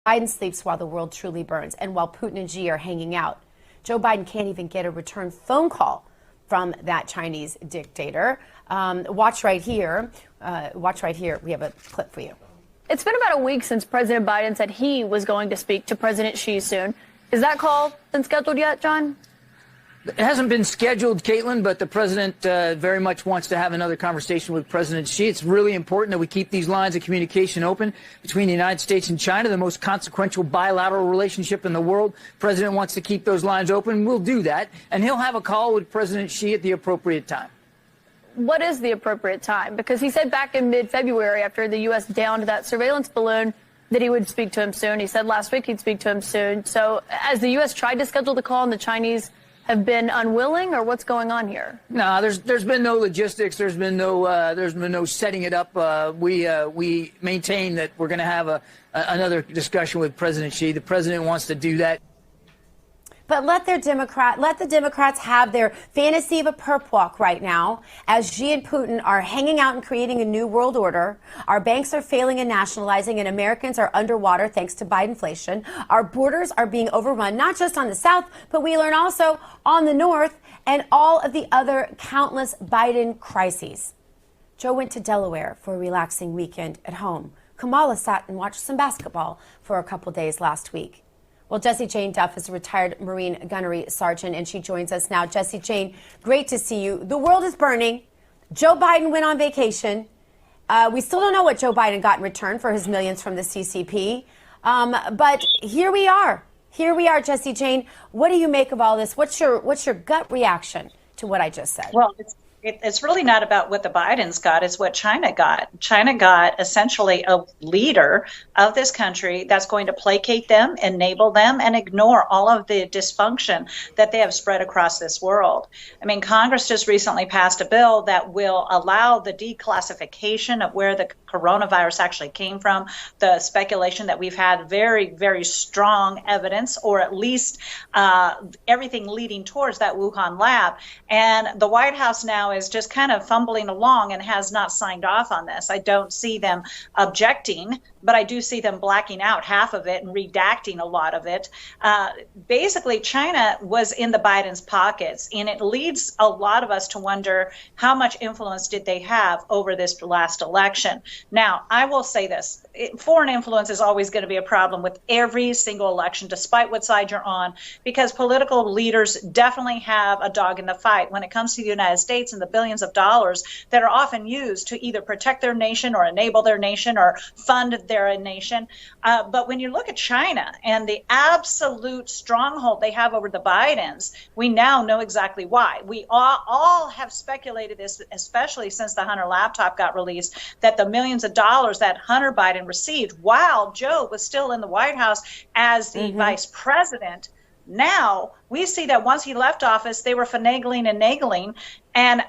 Biden sleeps while the world truly burns, and while Putin and Xi are hanging out. Joe Biden can't even get a return phone call from that Chinese dictator. Watch right here. We have a clip for you. It's been about a week since President Biden said he was going to speak to President Xi soon. Is that call been scheduled yet, John? It hasn't been scheduled, Caitlin, but the president very much wants to have another conversation with President Xi. It's really important that we keep these lines of communication open between the United States and China, the most consequential bilateral relationship in the world. The president wants to keep those lines open. We'll do that. And he'll have a call with President Xi at the appropriate time. What is the appropriate time? Because he said back in mid-February, after the U.S. downed that surveillance balloon, that he would speak to him soon. He said last week he'd speak to him soon. So as the U.S. tried to schedule the call and the Chinese have been unwilling, or what's going on here? No, there's been no logistics. There's been no setting it up. We maintain that we're going to have another discussion with President Xi. The president wants to do that. But let the Democrats have their fantasy of a perp walk right now as Xi and Putin are hanging out and creating a new world order. Our banks are failing and nationalizing, and Americans are underwater thanks to Bidenflation. Our borders are being overrun, not just on the South, but we learn also on the North and all of the other countless Biden crises. Joe went to Delaware for a relaxing weekend at home. Kamala sat and watched some basketball for a couple days last week. Well, Jessie Jane Duff is a retired Marine gunnery sergeant, and she joins us now. Jessie Jane, great to see you. The world is burning. Joe Biden went on vacation. We still don't know what Joe Biden got in return for his millions from the CCP. But here we are. Here we are, Jessie Jane. What do you make of all this? What's your gut reaction to what I just said? Well, it's really not about what the Bidens got. It's what China got. China got essentially a leader of this country that's going to placate them, enable them, and ignore all of the dysfunction that they have spread across this world. I mean, Congress just recently passed a bill that will allow the declassification of where the coronavirus actually came from. The speculation that we've had very, very strong evidence, or at least everything leading towards that Wuhan lab. And the White House now is just kind of fumbling along and has not signed off on this. I don't see them objecting, but I do see them blacking out half of it and redacting a lot of it. Basically, China was in the Biden's pockets, and it leads a lot of us to wonder how much influence did they have over this last election. Now, I will say this. Foreign influence is always going to be a problem with every single election, despite what side you're on, because political leaders definitely have a dog in the fight when it comes to the United States and the billions of dollars that are often used to either protect their nation or enable their nation or fund their nation. But when you look at China and the absolute stronghold they have over the Bidens, we now know exactly why. We all have speculated this, especially since the Hunter laptop got released, that the millions of dollars that Hunter Biden received while Joe was still in the White House as the vice president. Now we see that once he left office, they were finagling and nagling, and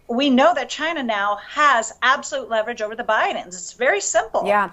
we know that China now has absolute leverage over the Bidens. It's very simple. Yeah.